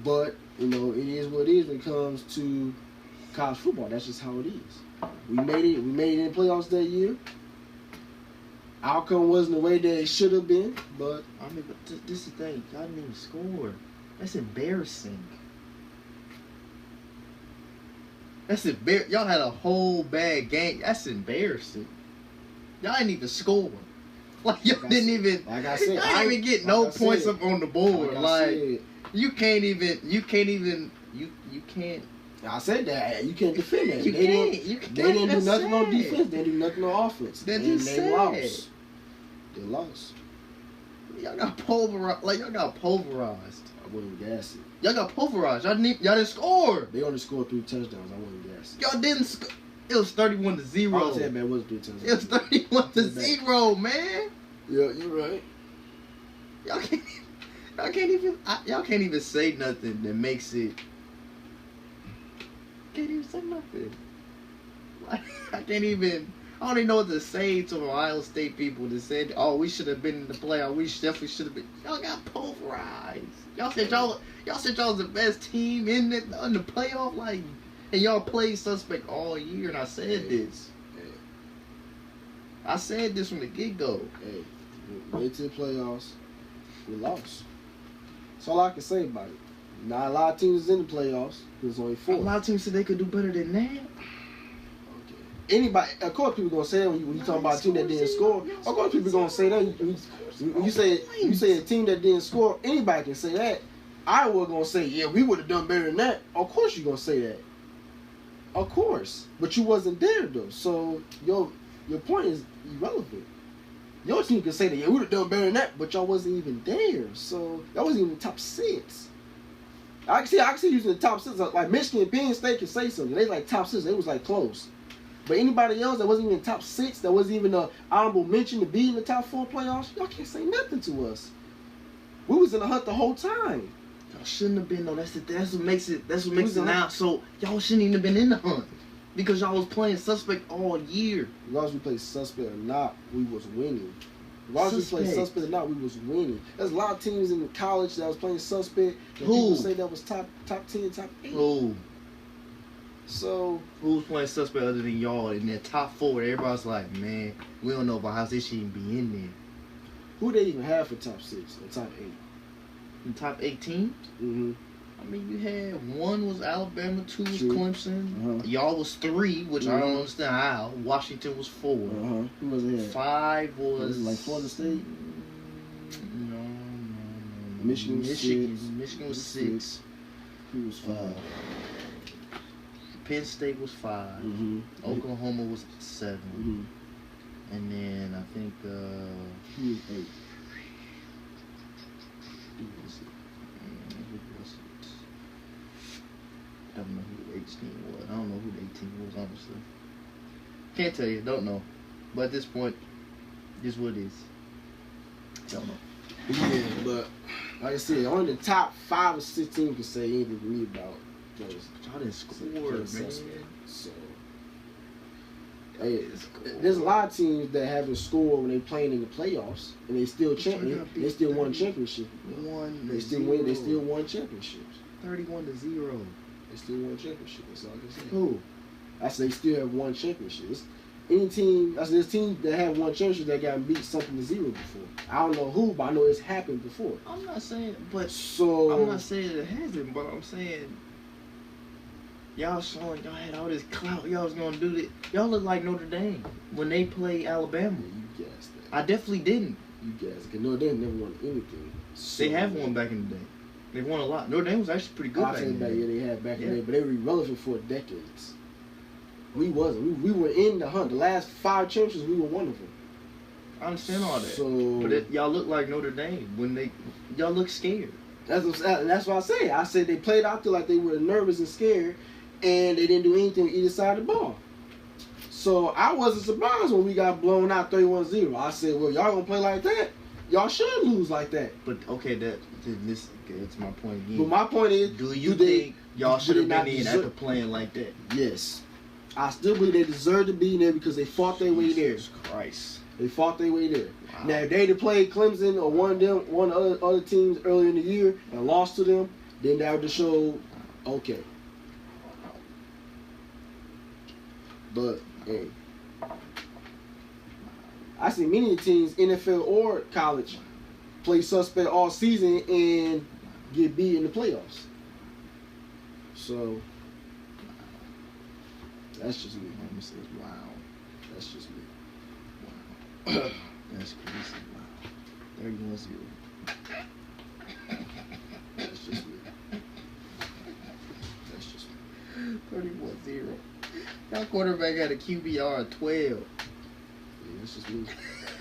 But, it is what it is when it comes to college football. That's just how it is. We made it in the playoffs that year. Outcome wasn't the way that it should have been, but... I mean, but this is the thing. Y'all didn't even score. That's embarrassing. Y'all had a whole bad game. That's embarrassing. Y'all didn't even score. Like y'all didn't even. Like I said, y'all didn't even get no points up on the board. Like you can't. I said that you can't defend that. They didn't do nothing on defense. They didn't do nothing on offense. They lost. They lost. Y'all got pulverized. Like y'all got pulverized. I wouldn't gas it. Y'all got pulverized. Y'all didn't score. They only scored 3 touchdowns. I wouldn't gas it. Y'all didn't score. It was 31-0. I'll tell you, man, it was 3 touchdowns. It was 31-0, man. Yeah, you're right. Y'all can't even say nothing that makes it. Can't even say nothing. Like, I don't even know what to say to Ohio State people that said, "Oh, we should have been in the playoff. We definitely should have been." Y'all got pulverized. Y'all said y'all was the best team in the playoff, like, and y'all played suspect all year. And I said this. I said this from the get-go. Hey, wait till the playoffs. We lost. That's all I can say about it. Not a lot of teams is in the playoffs. There's only 4. A lot of teams said they could do better than that. Okay. Anybody, of course, people gonna say that when you talk about a team that didn't score. Of course, people gonna say that. When you say a team that didn't score, anybody can say that. Iowa gonna say, yeah, we would have done better than that. Of course, you gonna say that. Of course, but you wasn't there though. So your point is irrelevant. Your team can say that, yeah, we would have done better than that, but y'all wasn't even there. So that wasn't even the top 6. I can see using the top 6. Like Michigan and Penn State can say something. They like top 6. It was like close. But anybody else that wasn't even top 6, that wasn't even an honorable mention to be in the top 4 playoffs, y'all can't say nothing to us. We was in the hunt the whole time. Y'all shouldn't have been though. That's what makes it now. So y'all shouldn't even have been in the hunt because y'all was playing suspect all year. As long as we played suspect or not, we was winning. As long as we played suspect or not, we was winning. There's a lot of teams in college that was playing suspect. That people say that was top 10, top 8. Who? So who's playing suspect other than y'all in their top 4? Everybody's like, man, we don't know about how they should even be in there. Who they even have for top 6 or top 8? In top 8 teams? Mm-hmm. I mean, you had one was Alabama, two was True. Clemson. Y'all was 3, which I don't understand how. Washington was 4. Who was it? 5 was it like Florida State? No. Michigan was 6. Who was 5? Penn State was 5. Oklahoma was 7. And then I think who was 8? Who was it? I don't know who the 18 was. I don't know who the 18 was, honestly. Can't tell you. Don't know. But at this point, this is what it is. Don't know. Yeah, but like I said, only the top 5 or 6 teams can say anything to me about those. Y'all didn't score, man. So, hey, there's a lot of teams that haven't scored when they playing in the playoffs, and they still champion. They still won championship. They still win. They still won championships. 31-0. They still won championships. That's all I can say. Who? I say they still have won championships. Any team, I said there's teams that have won championships that got beat something to 0 before. I don't know who, but I know it's happened before. I'm not saying, but so I'm not saying it hasn't, but I'm saying y'all showing y'all had all this clout. Y'all was gonna do that. Y'all look like Notre Dame when they play Alabama. Yeah, you guessed that. I definitely didn't. You guessed because Notre Dame never won anything. So, they have won back in the day. They've won a lot. Notre Dame was actually pretty good back in the day. Yeah, they had back in the day, but they were irrelevant for decades. We wasn't. We were in the hunt. The last 5 championships, we were one of them. I understand all that. So, but y'all look like Notre Dame when y'all look scared. That's what I say. I said they played out there like they were nervous and scared, and they didn't do anything on either side of the ball. So I wasn't surprised when we got blown out 31-0. I said, well, y'all gonna play like that? Y'all should lose like that. But okay, that's my point again. But my point is, do you think y'all should have been in after playing like that? Yes. I still believe they deserve to be in there because they fought their way there. Jesus Christ. They fought their way there. Wow. Now, if they'd have played Clemson or one of other teams earlier in the year and lost to them, then that would have showed, okay. But, hey, I see many teams, NFL or college, play suspect all season and get beat in the playoffs. So, that's just me. Wow. That's just me. Wow. That's crazy. Wow. 31-0. That's just me. That's just me. 31-0. Y'all quarterback had a QBR of 12. Yeah, that's just me.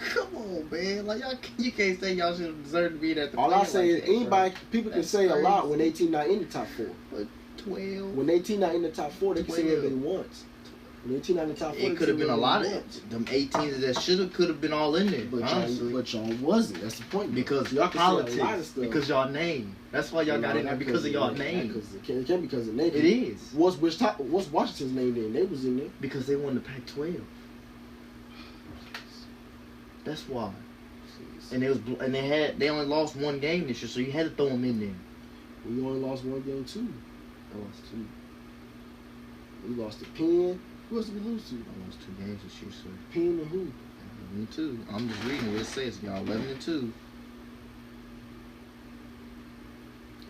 Come on, man. Like you can't say y'all should deserve to be at the. All I say like is anybody, people can say crazy. a lot when they team not in the top 4. But 12. When they team not in the top 4, they can say whatever they want. When they team not in the top 4, it could have been a lot of them 18s that could have been all in there. But honestly, y'all wasn't. That's the point. Because y'all politics. Because y'all name. That's why y'all got in there because of y'all name. It can't because of name. It is. What's Washington's name then? They was in there because they won the Pac-12. That's why. And they only lost 1 game this year, so you had to throw them in there. We only lost 1 game too. I lost 2. We lost to Penn. Who else did we lose to? I lost 2 games this year, sir. Penn and who? 11-2. I'm just reading what it says, y'all. 11-2.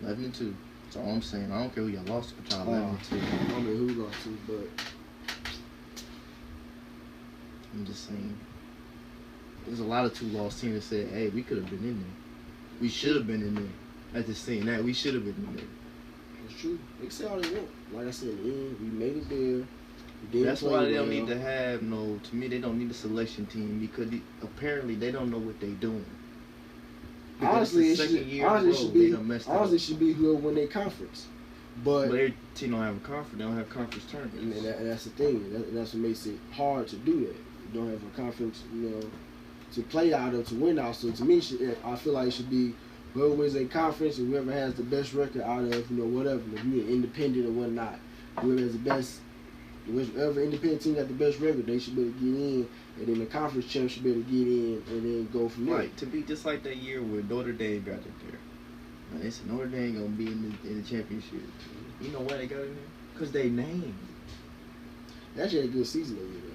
11-2. That's all I'm saying. I don't care who y'all lost to, but y'all 11-2. I don't know who we lost to, but I'm just saying. There's a lot of 2-loss teams that said, hey, we could have been in there. We should have been in there. After saying that, we should have been in there. It's true. They can say all they want. Like I said, we made it there. That's why they don't need to have to me, they don't need a selection team because apparently they don't know what they're doing. Honestly, it should be whoever win their conference. But their team don't have a conference. They don't have conference tournaments. And that's the thing. That's what makes it hard to do that. You don't have a conference, to play out of, to win out. So to me, I feel like it should be whoever wins a conference and whoever has the best record out of, whatever. If you're an independent or whatnot, whoever has the best, whoever independent team got the best record, they should be able to get in. And then the conference champ should be able to get in and then go from there. Right, to be just like that year where Notre Dame got in there. Now, they said Notre Dame going to be in the championship. You know why they got in there? Because they named. They actually had a good season that year, though.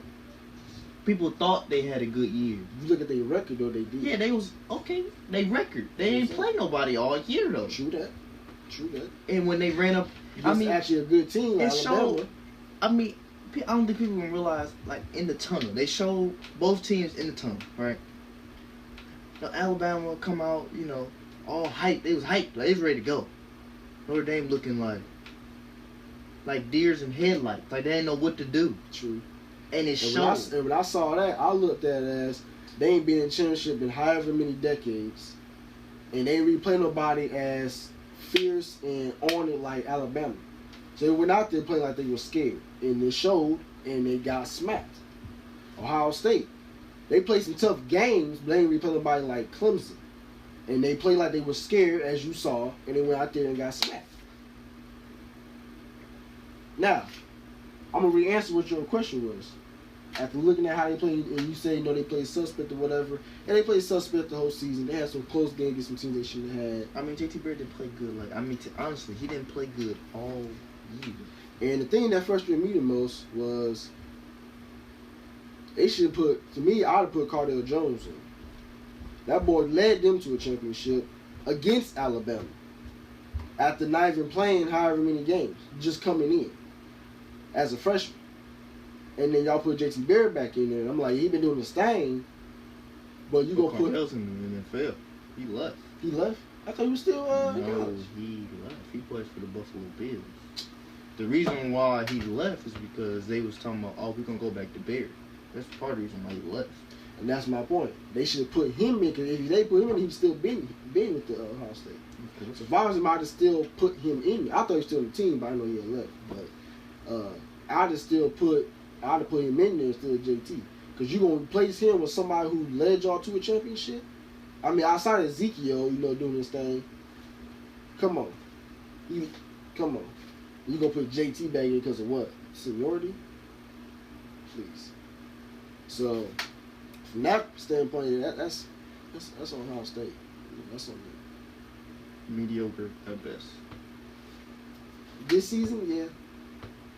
People thought they had a good year. If you look at their record, though, they did. Yeah, they was okay. They record. They ain't play nobody all year, though. True that. True that. And when they ran up, It's actually a good team. Like it Alabama. showed. I mean, I don't think people can realize, like, in the tunnel. They showed both teams in the tunnel, right? Now, Alabama come out, you know, all hyped. They was hyped. Like, they was ready to go. Notre Dame looking like deers in headlights. Like, they didn't know what to do. True. And it showed. When I saw that, I looked at it as they ain't been in championship in however many decades. And they ain't really play nobody as fierce and on it like Alabama. So they went out there playing like they were scared. And it showed, and they got smacked. Ohio State. They played some tough games, but they ain't really play nobody like Clemson. And they played like they were scared, as you saw, and they went out there and got smacked. Now, I'm going to re-answer what your question was. After looking at how they played, and you say, you know, they played suspect or whatever, and they played suspect the whole season. They had some close games against some teams they shouldn't have had. I mean, JT Barrett didn't play good. Like, I mean, honestly, he didn't play good all year. And the thing that frustrated me the most was they should have put, to me, I would have put Cardale Jones in. That boy led them to a championship against Alabama after not even playing however many games, just coming in as a freshman. And then y'all put JT Barrett back in there, and I'm like, he been doing his thing, but you gonna put Cardale's in the NFL. He left. He left? I thought he was still in No, college. he left. He plays for the Buffalo Bills. The reason why he left is because they was talking about, oh, we're going to go back to Barrett. That's part of the reason why he left. And that's my point. They should have put him in, because if they put him in, he'd still been with the Ohio State. Okay. So if I was him, I'd have still put him in. I thought he was still on the team, but I know he had left. But I'd have put him in there instead of JT. Because you're going to replace him with somebody who led y'all to a championship? I mean, outside of Ezekiel, you know, doing this thing. Come on. Come on. You going to put JT back in because of what? Seniority? Please. So, from that standpoint, that's on Ohio State. That's on them. Mediocre at best. This season, yeah.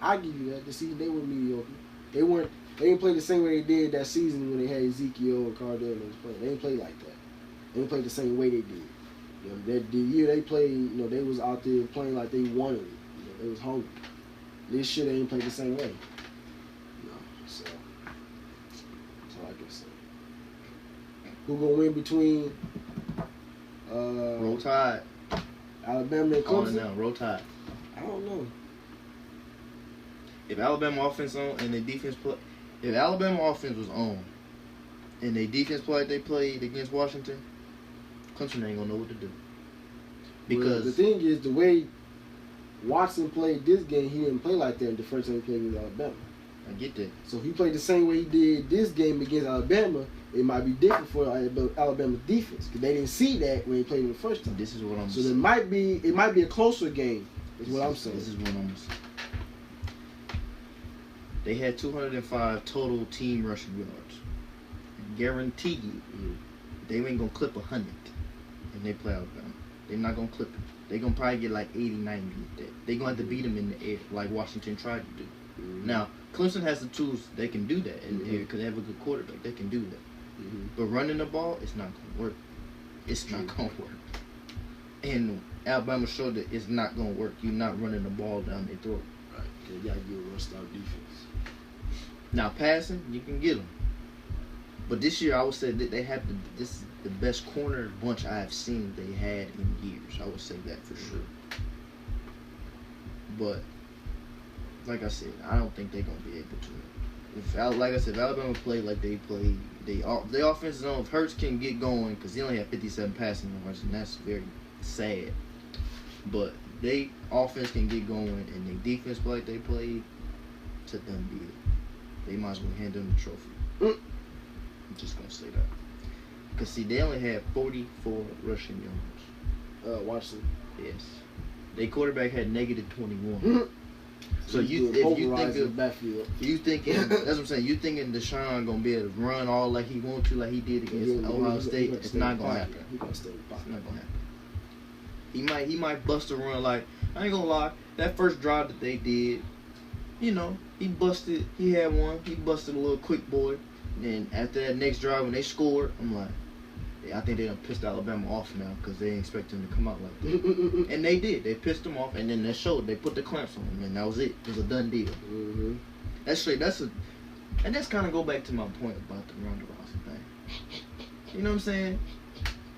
I give you that. This season, they were mediocre. They didn't play the same way they did that season when they had Ezekiel and Cardale and was playing. They didn't play like that. They didn't play the same way they did. You know, the year they played, you know, they was out there playing like they wanted it. You know, they was hungry. This shit, they ain't played the same way. You know, so that's all I can say. Who gonna win between Roll Tide. Alabama and On Clemson? now, Roll Tide. I don't know. If Alabama offense on and their defense play, if Alabama offense was on and their defense play like they played against Washington, Clemson ain't gonna know what to do. Because the thing is, the way Watson played this game, he didn't play like that the first time he played against Alabama. I get that. So if he played the same way he did this game against Alabama, it might be different for Alabama's defense because they didn't see that when he played him the first time. This is what I'm saying. So saying. it might be a closer game. Is what I'm saying. This is what I'm saying. They had 205 total team rushing yards. I guarantee you, they ain't gonna clip 100 and they play Alabama. They're not gonna clip it. They're gonna probably get like 80, 90 at that. They're gonna have to beat them in the air like Washington tried to do. Mm-hmm. Now, Clemson has the tools. They can do that in the air because they have a good quarterback. They can do that. Mm-hmm. But running the ball, it's not gonna work. It's not gonna work. And Alabama showed that it's not gonna work. You're not running the ball down their throat. Right. You gotta get a run-stop defense. Now passing, you can get them. But this year, I would say that they have this is the best corner bunch I have seen they had in years. I would say that for sure. But like I said, I don't think they're gonna be able to. If Alabama play like they played, their offensive zone. If Hurts can get going, because he only had 57 passing yards, and that's very sad. But they offense can get going, and their defense play like they played, to them be it. They might as well hand them the trophy. I'm just gonna say that. Because see, they only had 44 rushing yards. Watson. Yes. Their quarterback had negative 21. So if you think of backfield, you thinking that's what I'm saying. You thinking Deshaun gonna be able to run all like he want to, like he did against Ohio State? It's not gonna happen. He gonna stay in the pocket. It's not gonna happen. He might bust a run. Like, I ain't gonna lie, that first drive that they did, you know, he busted a little quick boy. And after that next drive when they scored, I'm like, I think they done pissed Alabama off now because they ain't expect them to come out like that. And they did. They pissed them off, and then they showed. They put the clamps on them, and that was it. It was a done deal. Mm-hmm. And that's kind of go back to my point about the Ronda Rousey thing. You know what I'm saying?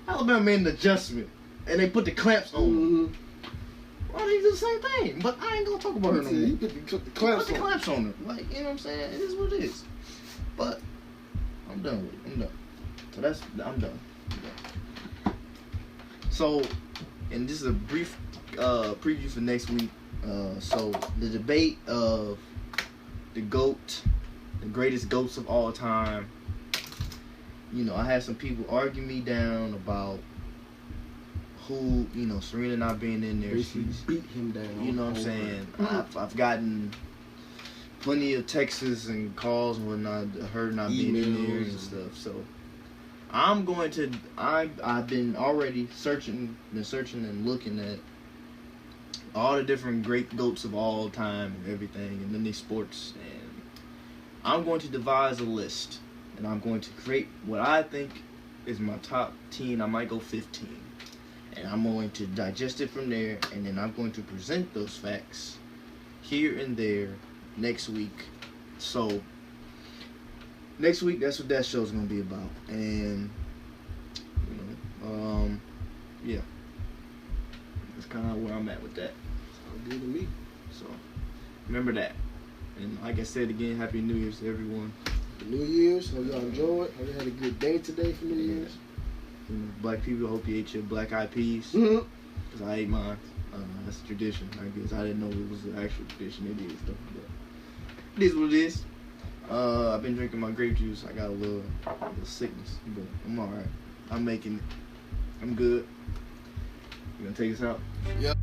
Alabama made an adjustment, and they put the clamps on them. Well, they do the same thing, but I ain't gonna talk about her no more. You put the clamps on her. Like, you know what I'm saying? It is what it is. But I'm done with it. I'm done. I'm done. So, and this is a brief preview for next week. So the debate of the greatest GOATs of all time. You know, I had some people argue me down about who, you know, Serena not being in there. She's beat him down. You know what I'm saying? I've gotten plenty of texts and calls and whatnot, her not being in there and stuff. So I've been already searching and looking at all the different great GOATs of all time and everything and in these sports, and I'm going to devise a list, and I'm going to create what I think is my top 10. I might go 15, and I'm going to digest it from there, and then I'm going to present those facts here and there next week. So next week, that's what that show's gonna be about, and yeah, that's kind of where I'm at with that. Sounds good to me. So remember that, and like I said again, Happy New Year's to everyone. New Year's, hope y'all enjoyed. Hope you had a good day today for New Year's. You know, black people, hope you ate your black eyed peas. Mm-hmm. Cause I ate mine. That's a tradition. I guess I didn't know it was an actual tradition. It is though. But it is what it is. I've been drinking my grape juice. I got a little sickness, but I'm all right. I'm making it. I'm good. You gonna take us out? Yep.